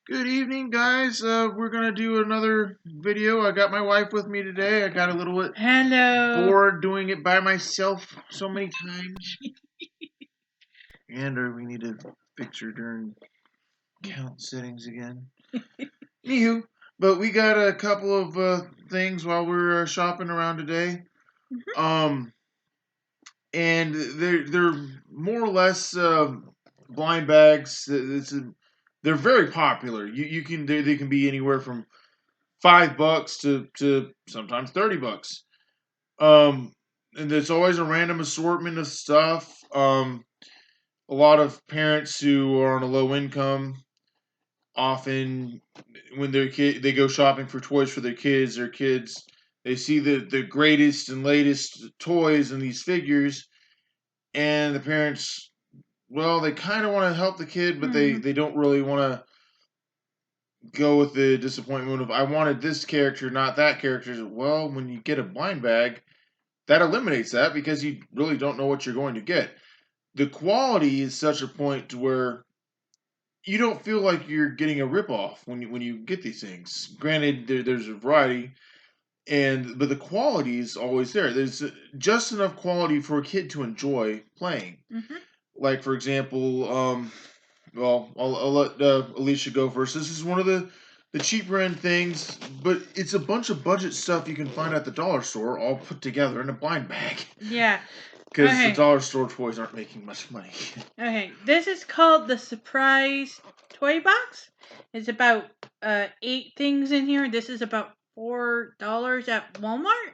Good evening, guys. We're gonna do another video. I got my wife with me today. I got a little bit Hello. bored doing it by myself so many times. And we need to fix her during count settings again. Anywho, but we got a couple of things while we're shopping around today. Um, and they're more or less blind bags. They're very popular. You can they can be anywhere from $5 to sometimes $30. Um, and there's always a random assortment of stuff. A lot of parents who are on a low income often, when they go shopping for toys for their kids, they see the greatest and latest toys and these figures, and the parents, well, they kind of want to help the kid, but they don't really want to go with the disappointment of I wanted this character, not that character. Well, when you get a blind bag, that eliminates that because you really don't know what you're going to get. The quality is such a point to where you don't feel like you're getting a ripoff when you get these things. Granted, there's a variety, but the quality is always there. There's just enough quality for a kid to enjoy playing. Like for example, well, I'll let Alicia go first. This is one of the cheaper end things, but it's a bunch of budget stuff you can find at the dollar store, all put together in a blind bag. Yeah. Because the dollar store toys aren't making much money. Okay. This is called the surprise toy box. It's about 8 things in here. This is about $4 at Walmart.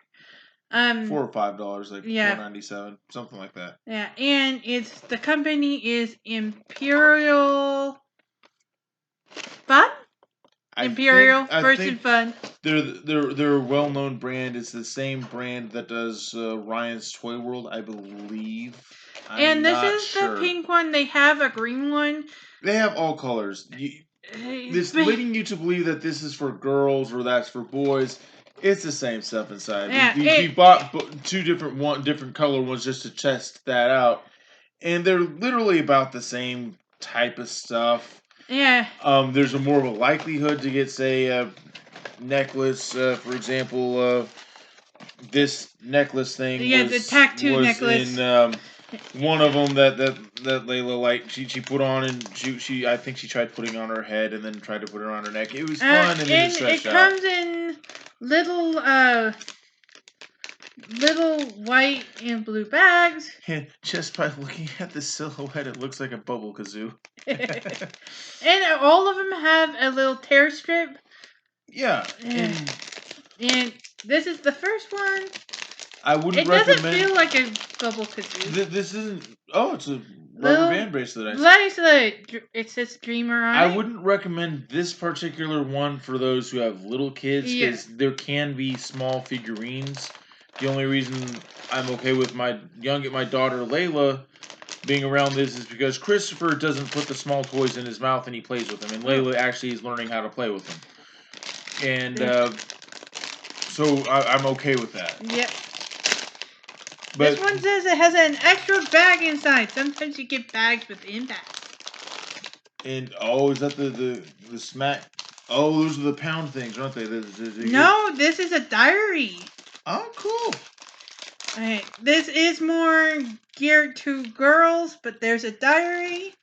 $4 or $5, like yeah. $4.97, something like that. Yeah, and the company is Imperial Fun. Imperial versus Fun. They're a well-known brand. It's the same brand that does Ryan's Toy World, I believe. And this is the pink one. They have a green one. They have all colors. This leading you to believe that this is for girls or that's for boys. It's the same stuff inside. Yeah, we bought two different color ones just to test that out, and they're literally about the same type of stuff. Yeah. There's a more of a likelihood to get, say, a necklace, for example. This necklace thing the tattoo necklace. in one of them that Layla liked. She put on, and she I think she tried putting on her head and then tried to put it on her neck. It was fun, and then it stretched out. It comes in little white and blue bags. And just by looking at the silhouette, it looks like a bubble kazoo. And all of them have a little tear strip. Yeah, and this is the first one. I wouldn't recommend. It doesn't feel like a bubble kazoo. This isn't. Oh, it's a rubber band bracelet. It says Dreamer on it. I wouldn't recommend this particular one for those who have little kids because there can be small figurines. The only reason I'm okay with my daughter Layla being around this is because Christopher doesn't put the small toys in his mouth and he plays with them, and Layla actually is learning how to play with them, and so I'm okay with that. Yep. But this one says it has an extra bag inside. Sometimes you get bags within bags. And is that the smack? Oh, those are the pound things, aren't they? No, this is a diary. Oh, cool. Okay, this is more geared to girls, but there's a diary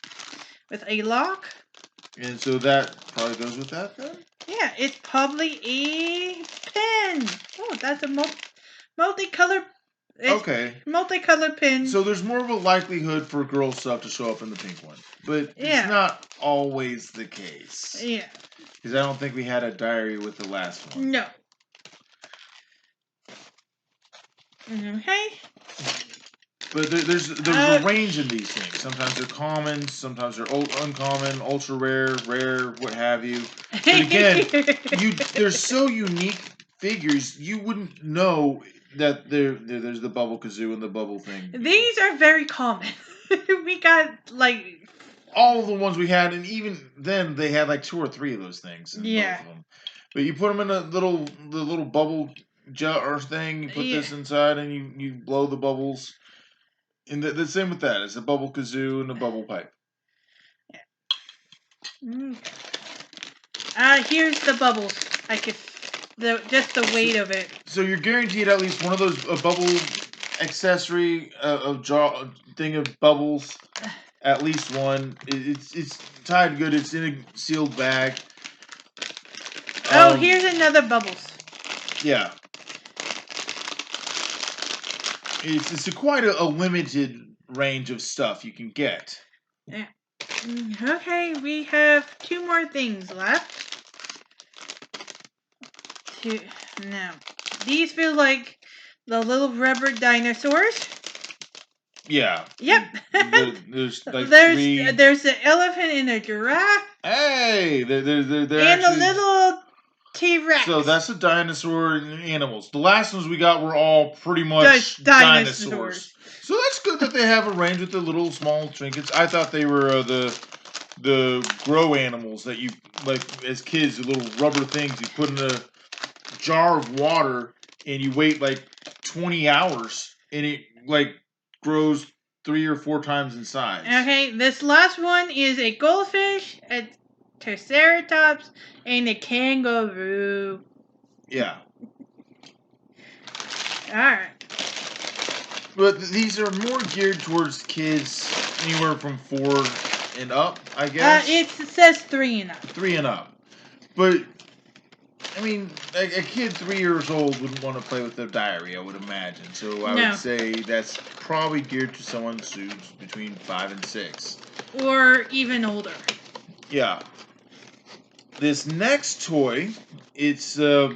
with a lock. And so that probably goes with that then? Yeah, it's probably a pen. Oh, that's a multicolored. Okay. Multicolored pin. So there's more of a likelihood for girl stuff to show up in the pink one. But it's not always the case. Yeah. Because I don't think we had a diary with the last one. No. Okay. But there's a range in these things. Sometimes they're common, sometimes they're uncommon, ultra rare, rare, what have you. But again, they're so unique figures, you wouldn't know that there's the bubble kazoo and the bubble thing. These are very common. We got all of the ones we had, and even then they had like 2 or 3 of those things. Both of them. But you put them in the little bubble jar or thing. You put this inside, and you blow the bubbles. And the same with that. It's a bubble kazoo and a bubble pipe. Yeah. Here's the bubbles. I could just the weight of it. So you're guaranteed at least one of those bubble accessory thing of bubbles. At least one. It's tied good. It's in a sealed bag. Here's another bubbles. Yeah. It's quite a limited range of stuff you can get. Okay, we have 2 more things left. Now, these feel like the little rubber dinosaurs. Yeah. Yep. There's like there's 3. There's an elephant and a giraffe. Hey, they're and actually, a little T-Rex. So that's the dinosaur animals. The last ones we got were all pretty much Just dinosaurs. So that's good that they have a range with the little small trinkets. I thought they were the grow animals that you like as kids, the little rubber things you put in a jar of water and you wait like 20 hours and it like grows 3 or 4 times in size. Okay, this last one is a goldfish, a triceratops, and a kangaroo. Yeah. Alright. But these are more geared towards kids anywhere from 4 and up, I guess. It says 3 and up. 3 and up. But, I mean, a kid 3 years old wouldn't want to play with their diary, I would imagine. So I would say that's probably geared to someone who's between 5 and 6. Or even older. Yeah. This next toy, it's, they're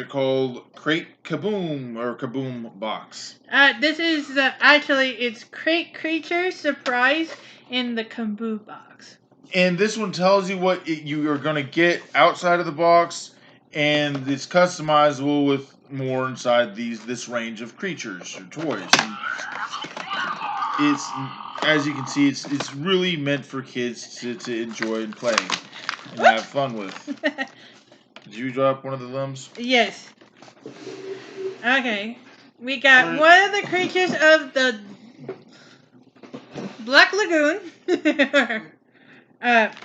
called Crate Kaboom, or Kaboom Box. This is, actually, it's Crate Creature Surprise in the Kaboom Box. And this one tells you what you are going to get outside of the box, and it's customizable with more inside this range of creatures or toys. And it's, as you can see, it's really meant for kids to enjoy and play and have fun with. Did you drop one of the limbs? Yes. Okay. We got one of the creatures of the Black Lagoon.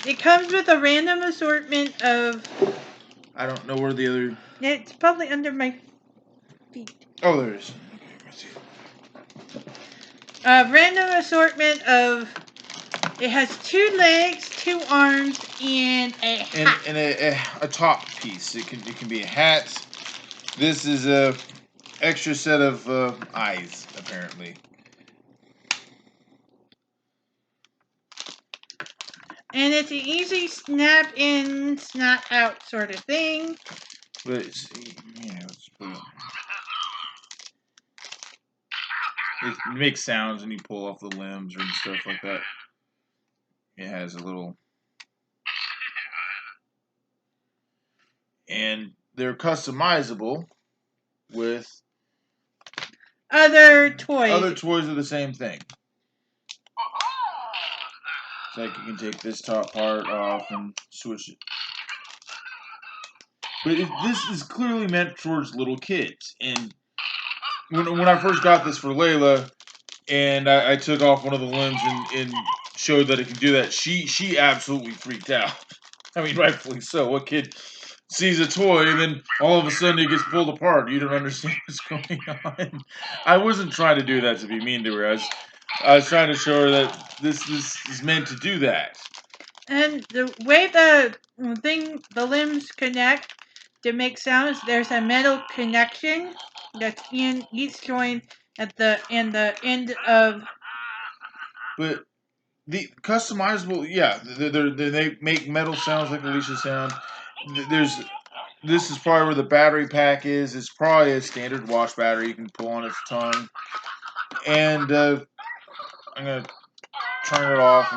It comes with a random assortment of... I don't know where the other... It's probably under my feet. Oh, there it is. Okay, I see it. A random assortment of... It has 2 legs, 2 arms, and a hat. And a top piece. It can be a hat. This is a extra set of eyes, apparently. And it's an easy snap in, snap out sort of thing. But it's, yeah, let's put it makes sounds when you pull off the limbs and stuff like that. It has a little... And they're customizable with other toys. Other toys are the same thing. It's like you can take this top part off and switch it. But this is clearly meant towards little kids. And when I first got this for Layla, and I took off one of the limbs and showed that it can do that, she absolutely freaked out. I mean, rightfully so. What kid sees a toy and then all of a sudden it gets pulled apart? You don't understand what's going on. I wasn't trying to do that to be mean to her. I was trying to show her that this is meant to do that. And the way the limbs connect to make sounds, there's a metal connection that's in each joint at the end of. But the customizable, yeah, they make metal sounds like Alicia sound. This is probably where the battery pack is. It's probably a standard wash battery you can pull on its tongue. And I'm gonna turn it off.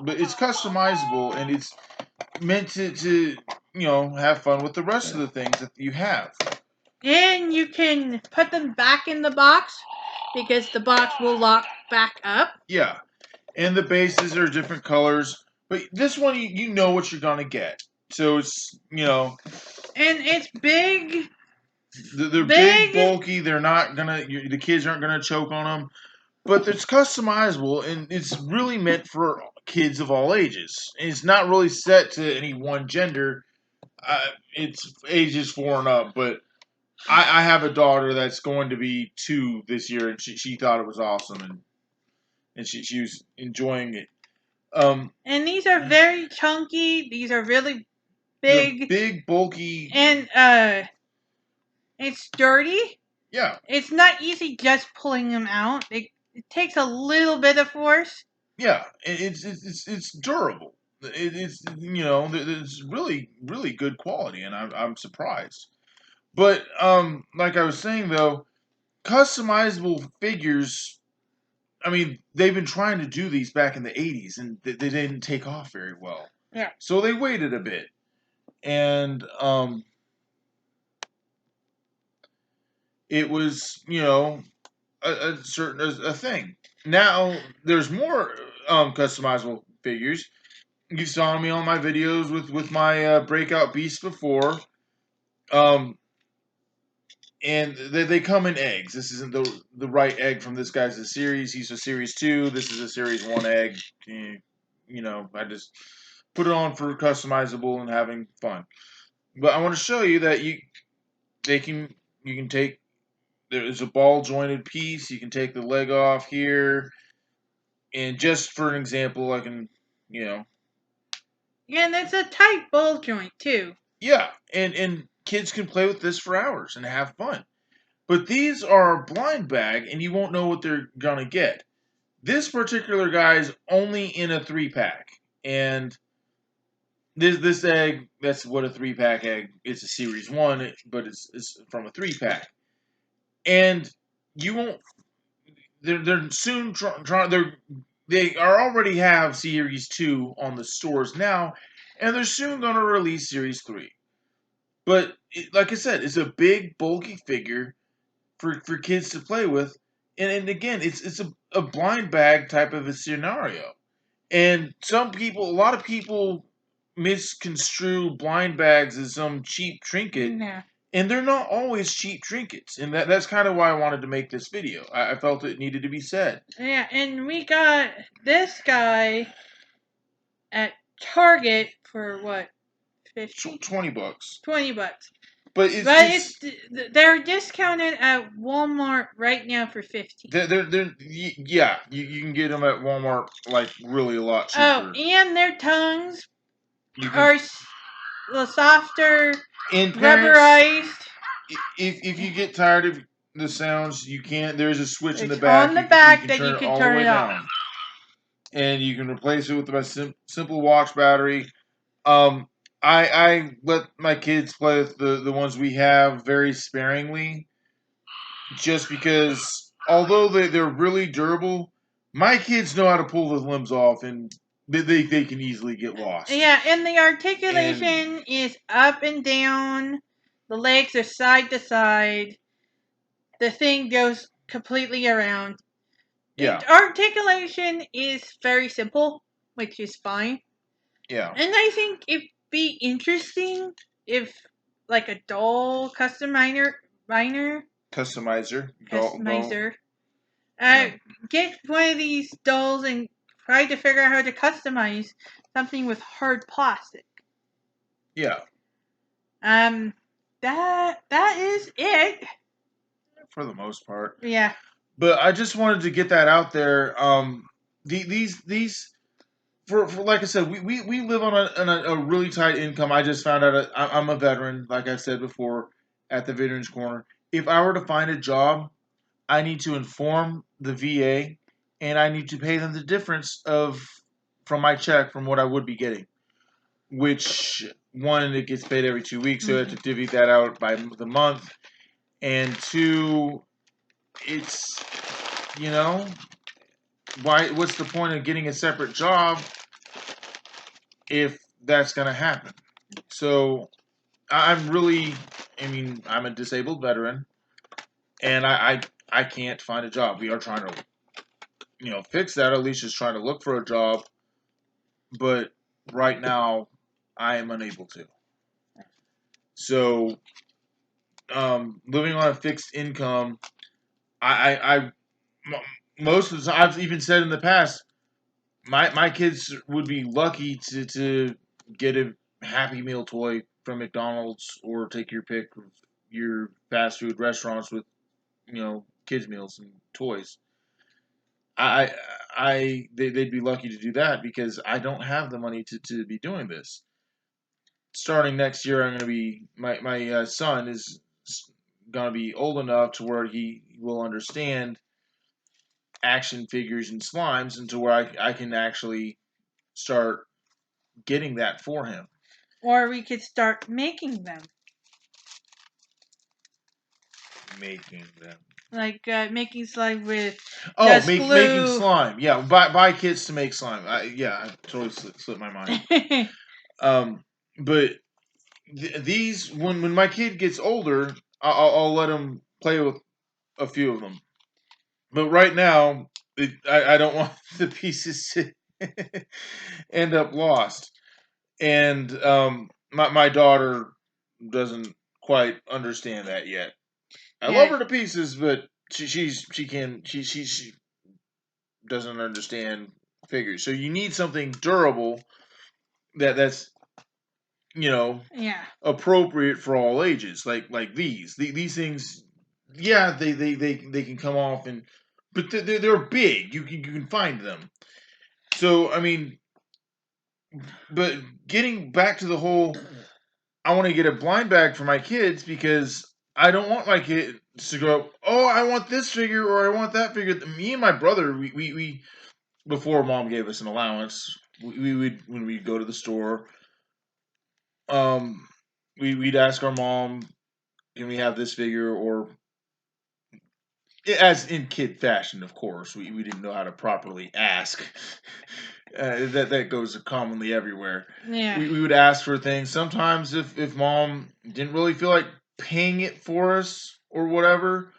But it's customizable and it's meant to have fun with the rest of the things that you have. And you can put them back in the box because the box will lock back up. Yeah. And the bases are different colors. But this one, you know what you're going to get. So it's, And it's big. They're big, bulky. They're not going to, the kids aren't going to choke on them. But it's customizable, and it's really meant for kids of all ages. And it's not really set to any one gender. It's ages 4 and up, but I have a daughter that's going to be 2 this year, and she thought it was awesome, and she was enjoying it. And these are very chunky. These are really They're big. big, bulky, And it's sturdy. yeah. It's not easy just pulling them out. It takes a little bit of force. Yeah, it's durable. It's it's really good quality, and I'm surprised. But like I was saying though, customizable figures. I mean, they've been trying to do these back in the '80s, and they didn't take off very well. Yeah. So they waited a bit, and it was a certain a thing. Now there's more customizable figures. You saw me on my videos with my breakout beast before, um, and they come in eggs. This isn't the right egg from this guy's a series. He's a series 2. This is a series 1 egg. I just put it on for customizable and having fun. But I want to show you that you can take, there's a ball jointed piece. You can take the leg off here, and just for an example, I can Yeah, and it's a tight ball joint too. yeah, and kids can play with this for hours and have fun. But these are a blind bag, and you won't know what they're gonna get. This particular guy's only in a 3-pack, and this egg, that's what a 3-pack egg. It's a series 1, but it's from a 3-pack, and you won't. They're soon trying. They are already have series 2 on the stores now, and they're soon going to release series 3. But like I said, it's a big, bulky figure for kids to play with, and again, it's a blind bag type of a scenario. And a lot of people misconstrue blind bags as some cheap trinket, No. and they're not always cheap trinkets. And that's kind of why I wanted to make this video. I felt it needed to be said. Yeah, and we got this guy at Target for what? 50? $20. $20. But they're discounted at Walmart right now for 15. Yeah, you can get them at Walmart like really a lot cheaper. Oh, and their tongues are the softer, and rubberized. If you get tired of the sounds, you can't. There's a switch in the It's back. on the back you that turn you it can all turn the way it down, off. and you can replace it with a simple watch battery. I let my kids play with the ones we have very sparingly, just because although they're really durable, my kids know how to pull the limbs off, and they can easily get lost. Yeah, and the articulation is up and down. The legs are side to side. The thing goes completely around. Yeah. The articulation is very simple, which is fine. Yeah. And I think it'd be interesting if, like, a doll Customizer. get one of these dolls and try to figure out how to customize something with hard plastic. Yeah. That is it. For the most part. Yeah. But I just wanted to get that out there. These for like I said, we live on a really tight income. I just found out I'm a veteran, like I said before, at the Veterans Corner. If I were to find a job, I need to inform the VA, and I need to pay them the difference from my check from what I would be getting. Which one, it gets paid every 2 weeks, so I have to divvy that out by the month, and 2, it's what's the point of getting a separate job if that's going to happen? So I'm a disabled veteran, and I can't find a job. We are trying to fix that. Alicia's trying to look for a job, but right now I am unable to. So living on a fixed income, I most of the time, I've even said in the past, my kids would be lucky to get a Happy Meal toy from McDonald's or take your pick of your fast food restaurants with kids meals and toys. I they'd be lucky to do that because I don't have the money to be doing this. Starting next year, I'm going to be my son is going to be old enough to where he will understand action figures and slimes, and to where I can actually start getting that for him. Or we could start making them. Making them. Like making slime with making glue. slime. Yeah, buy kits to make slime. I totally slipped my mind. But these when my kid gets older, I'll let him play with a few of them. But right now, I don't want the pieces to end up lost. And my daughter doesn't quite understand that yet. I love her to pieces, but she doesn't understand figures. So you need something durable that's appropriate for all ages, like these things. Yeah, they can come off, but they're big. You can find them. So I mean, but getting back to the whole, I want to get a blind bag for my kids because I don't want my kids to go, oh, I want this figure or I want that figure. Me and my brother, we before mom gave us an allowance, we would, when we go to the store, um, we'd ask our mom, can we have this figure, or as in kid fashion, of course. We didn't know how to properly ask. That goes commonly everywhere. Yeah. We would ask for things. Sometimes if mom didn't really feel like paying it for us or whatever,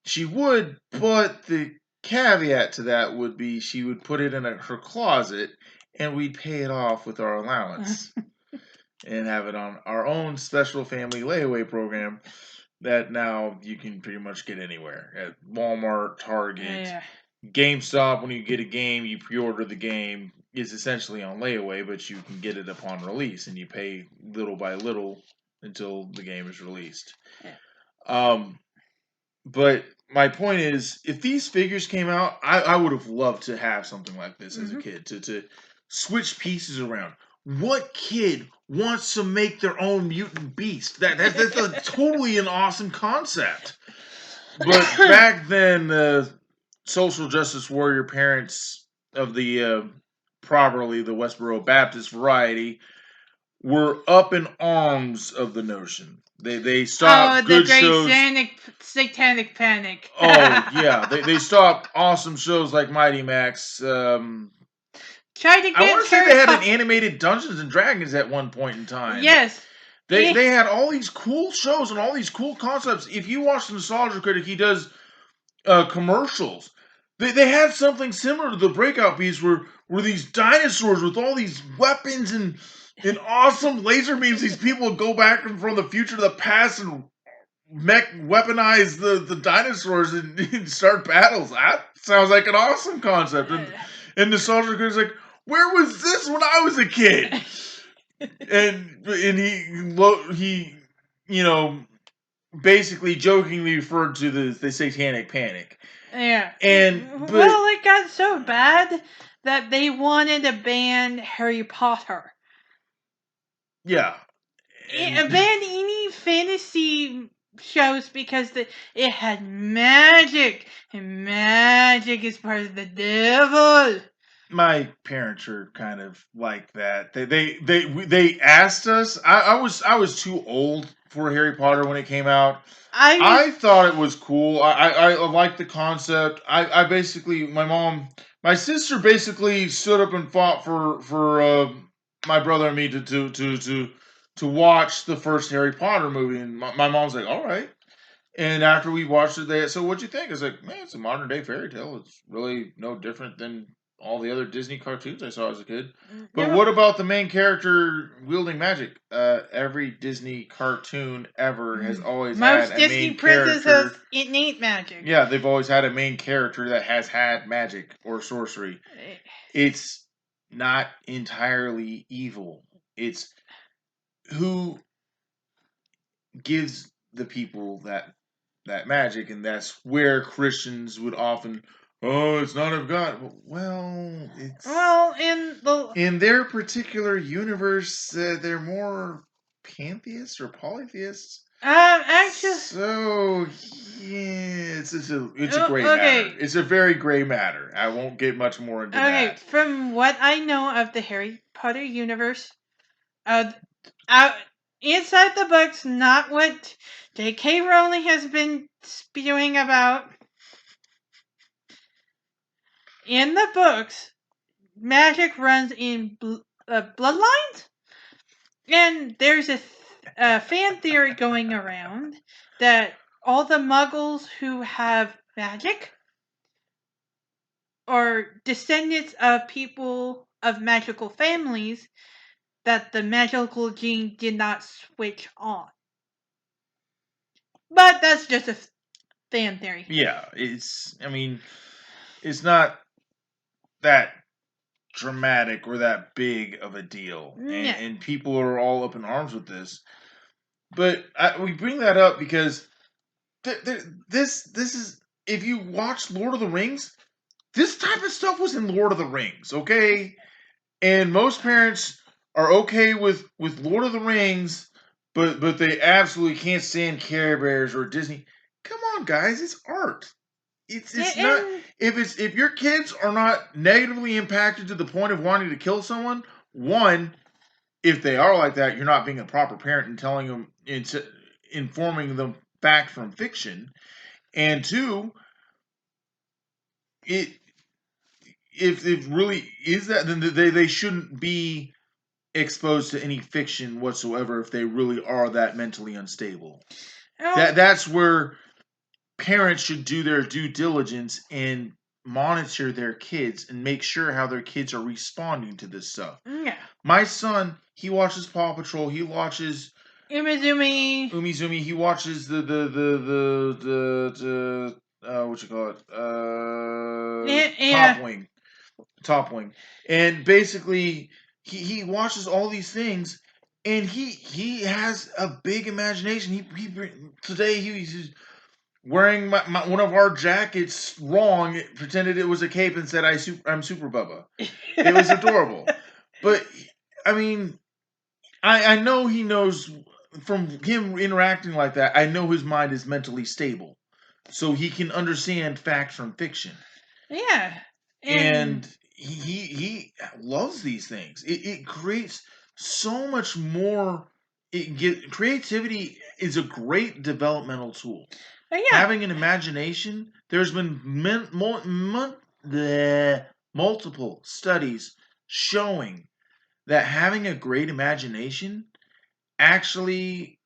she would, but the caveat to that would be she would put it in her closet and we'd pay it off with our allowance and have it on our own special family layaway program that now you can pretty much get anywhere at Walmart, Target, GameStop. When you get a game, you pre-order the game. It's essentially on layaway, but you can get it upon release, and you pay little by little until the game is released. But my point is, if these figures came out, I would have loved to have something like this as a kid, to switch pieces around. What kid wants to make their own mutant beast? That's a totally an awesome concept. But back then, social justice warrior parents of the properly the Westboro Baptist variety were up in arms of the notion. They stopped good shows. Satanic Panic. Oh yeah, they stopped awesome shows like Mighty Max. Tried to get I want to say they had an animated Dungeons and Dragons at one point in time. Yes. They had all these cool shows and all these cool concepts. If you watch the Nostalgia Critic, he does commercials. They had something similar to the Breakout Piece where these dinosaurs with all these weapons and awesome laser beams. These people would go back from the future to the past and weaponize the dinosaurs and start battles. That sounds like an awesome concept. And Nostalgia Critic's like, where was this when I was a kid? and he basically jokingly referred to the Satanic Panic. Yeah. But it got so bad that they wanted to ban Harry Potter. Yeah. Ban any fantasy shows because it had magic, and magic is part of the devil. My parents are kind of like that. They asked us. I was too old for Harry Potter when it came out. I thought it was cool. I liked the concept. I basically, my sister basically stood up and fought for my brother and me to watch the first Harry Potter movie, and my mom's like, all right. And after we watched it, so what'd you think? I was like, man, it's a modern day fairy tale. It's really no different than all the other Disney cartoons I saw as a kid. But No, what about the main character wielding magic? Every Disney cartoon ever has always had most a Disney main princesses has character. innate magic. Yeah, they've always had a main character that has had magic or sorcery. It's not entirely evil. It's who gives the people that magic, and that's where Christians would often, oh, it's not of God. Well, it's Well, in the in their particular universe, they're more pantheists or polytheists. actually, So yeah, it's a gray matter. okay, It's a very gray matter. I won't get much more into okay. that. From what I know of the Harry Potter universe, uh, out inside the books, not what J.K. Rowling has been spewing about. In the books, magic runs in bloodlines, and there's a fan theory going around that all the Muggles who have magic are descendants of people of magical families that the magical gene did not switch on. But that's just a fan theory. Yeah, it's. I mean, it's not that dramatic or that big of a deal, Yeah. and people are all up in arms with this. But we bring that up because this is, if you watch Lord of the Rings, this type of stuff was in Lord of the Rings, okay? And most parents are okay with Lord of the Rings, but they absolutely can't stand Care Bears or Disney. Come on, guys, it's art. It's not, And if your kids are not negatively impacted to the point of wanting to kill someone. One, if they are like that, you're not being a proper parent and telling them, informing them fact from fiction. And two, it if it really is that, then they shouldn't be exposed to any fiction whatsoever if they really are that mentally unstable. oh, That's where parents should do their due diligence and monitor their kids and make sure how their kids are responding to this stuff. yeah. My son, he watches Paw Patrol, he watches Umizoomi. Umizoomi, he watches the what you call it? Yeah. Top Wing. And basically he watches all these things, and he has a big imagination. He today he's wearing one of our jackets wrong, pretended it was a cape and said I'm Super Bubba. It was adorable. But I mean, I know he knows from him interacting like that. I know his mind is mentally stable, so he can understand facts from fiction, Yeah. and he loves these things. It creates so much more. Creativity is a great developmental tool. Yeah. Having an imagination, there's been multiple studies showing that having a great imagination actually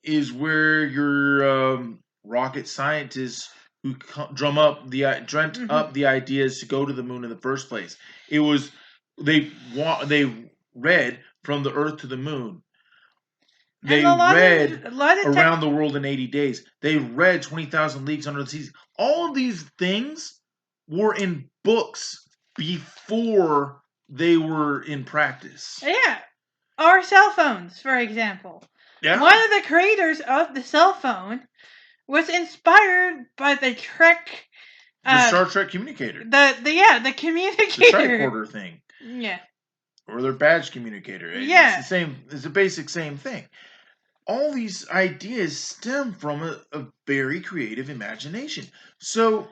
is where your rocket scientists who dreamt up the ideas to go to the moon in the first place. It was they read from the Earth to the moon. And They read a lot of around the world in 80 days. They read 20,000 Leagues Under the Sea. All of these things were in books before they were in practice. Yeah. Our cell phones, for example. Yeah. One of the creators of the cell phone was inspired by the Trek. The Star Trek communicator. The communicator. The tricorder thing. Yeah. Or their badge communicator. Yeah. It's the same. It's the basic same thing. All these ideas stem from a very creative imagination. So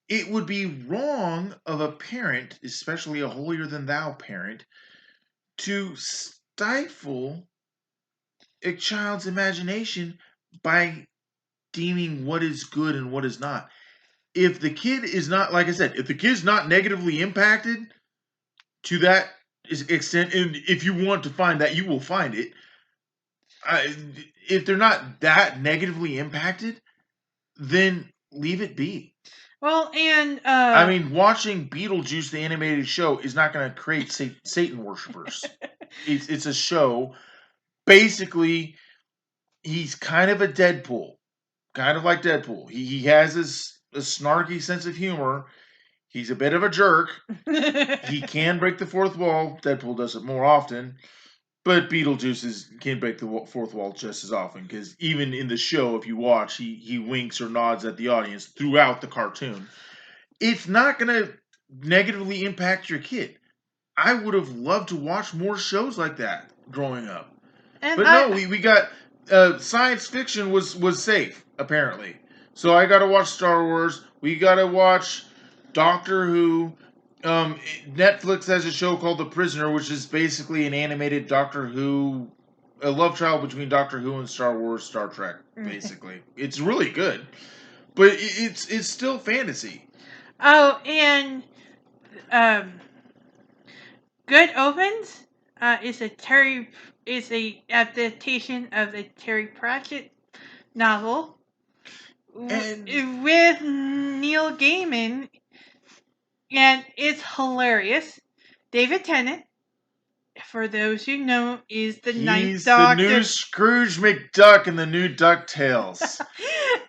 it would be wrong of a parent, especially a holier than thou parent, to stifle a child's imagination by deeming what is good and what is not. If the kid is not, like I said, if the kid's not negatively impacted to that extent, and if you want to find that, you will find it. If they're not that negatively impacted, then leave it be. Well, and I mean, watching Beetlejuice the animated show is not going to create Satan worshippers. It's a show. Basically, he's kind of a Deadpool, kind of like Deadpool. He has this a snarky sense of humor. He's a bit of a jerk. He can break the fourth wall. Deadpool does it more often. But can break the fourth wall just as often because even in the show, if you watch, he winks or nods at the audience throughout the cartoon. It's not going to negatively impact your kid. I would have loved to watch more shows like that growing up. and But no, we got science fiction was safe apparently. So I got to watch Star Wars. We got to watch Doctor Who. Netflix has a show called The Prisoner, which is basically an animated Doctor Who, a love trial between Doctor Who and Star Wars, Star Trek. Basically, it's really good, but it's still fantasy. Oh, and um, Good Omens is a adaptation of the Terry Pratchett novel And with Neil Gaiman, and it's hilarious. David Tennant, for those who know, is the Ninth he's the new Doctor. Scrooge McDuck in the new DuckTales.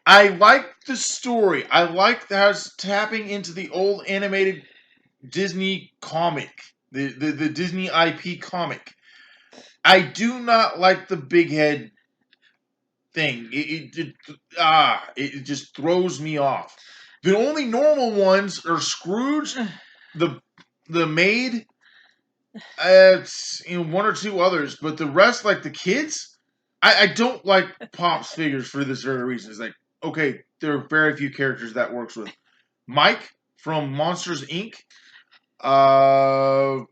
I like the story. I like how it's tapping into the old animated Disney comic, the Disney IP comic. I do not like the big head thing. It just throws me off. The only normal ones are Scrooge, the maid, one or two others, but the rest, like the kids, I don't like Pop's figures for this very reason. It's like, okay, there are very few characters that works with. Mike from Monsters Inc.,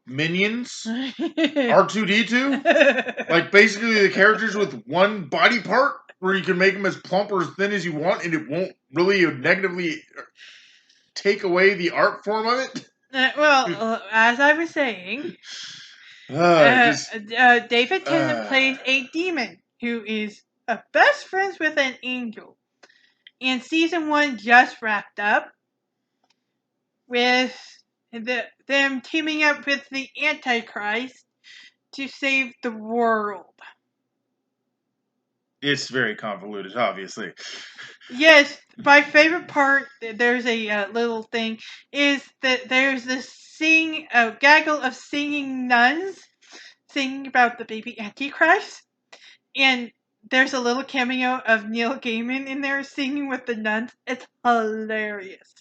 Minions, R2D2, like basically the characters with one body part where you can make them as plump or as thin as you want, and it won't really negatively take away the art form of it. As I was saying, Just David Tennant plays a demon who is best friends with an angel. And season 1 just wrapped up with them teaming up with the Antichrist to save the world. it's very convoluted, obviously. Yes, my favorite part, there's a little thing, is that there's this gaggle of singing nuns singing about the baby Antichrist. And there's a little cameo of Neil Gaiman in there singing with the nuns. It's hilarious.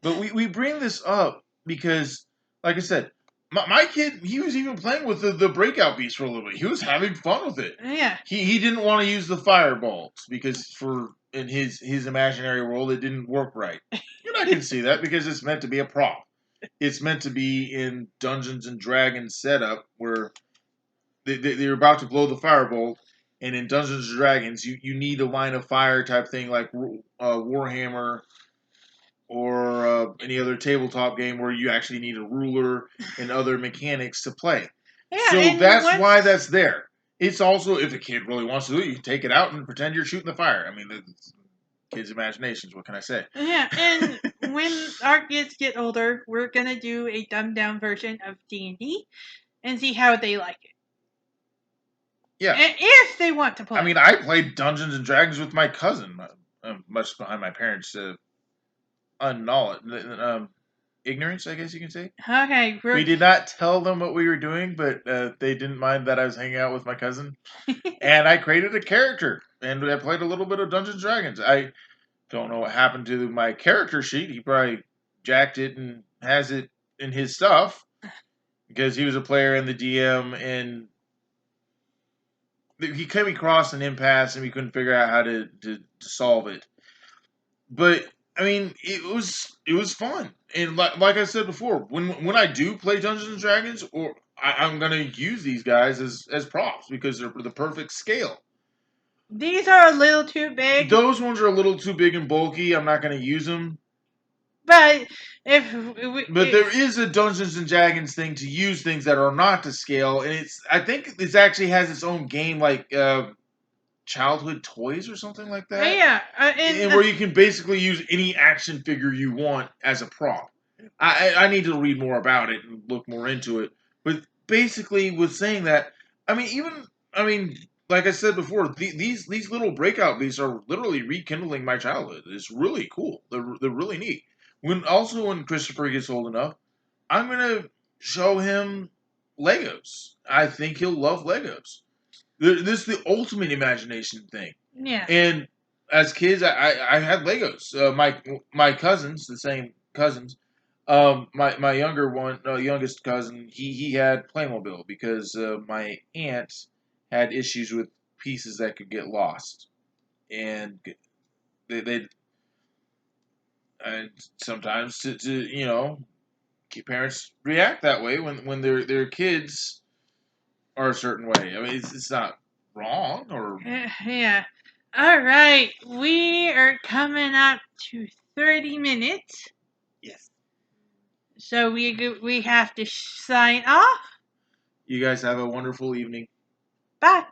But we bring this up because, like I said, my kid, he was even playing with the breakout beast for a little bit. He was having fun with it. Yeah. He didn't want to use the fireballs because in his imaginary world it didn't work right. And I can see that because it's meant to be a prop. It's meant to be in Dungeons and Dragons setup where they're about to blow the fireball, and in Dungeons and Dragons you need a line of fire type thing like Warhammer or any other tabletop game where you actually need a ruler and other mechanics to play. Yeah, So that's why that's there. It's also, if a kid really wants to do it, you can take it out and pretend you're shooting the fire. I mean, it's kids' imaginations. What can I say? Yeah, and when our kids get older, we're gonna do a dumbed down version of D&D and see how they like it. Yeah. And if they want to play. I mean, I played Dungeons and Dragons with my cousin, much behind my parents' ignorance, I guess you can say. Okay, we did not tell them what we were doing, but they didn't mind that I was hanging out with my cousin. And I created a character, and I played a little bit of Dungeons and Dragons. I don't know what happened to my character sheet. He probably jacked it and has it in his stuff because he was a player in the DM, and he came across an impasse, and we couldn't figure out how to solve it. But I mean, it was fun, and like I said before, when I do play Dungeons and Dragons, or I'm gonna use these guys as props because they're the perfect scale. These are a little too big. Those ones are a little too big and bulky. I'm not gonna use them. But but there is a Dungeons and Dragons thing to use things that are not to scale, and I think this actually has its own game like childhood toys or something like that. Yeah, And where you can basically use any action figure you want as a prop. I need to read more about it and look more into it. But basically, with saying that, I mean, like I said before, these little breakout beasts are literally rekindling my childhood. It's really cool. They're really neat. When Christopher gets old enough, I'm gonna show him Legos. I think he'll love Legos. This is the ultimate imagination thing. yeah. And as kids, I had Legos. My cousins, the same cousins. My youngest cousin, he had Playmobil because my aunt had issues with pieces that could get lost, and they and sometimes to parents react that way when their kids are a certain way. I mean, it's not wrong or Yeah. All right, we are coming up to 30 minutes, yes. so we have to sign off. You guys have a wonderful evening. Bye.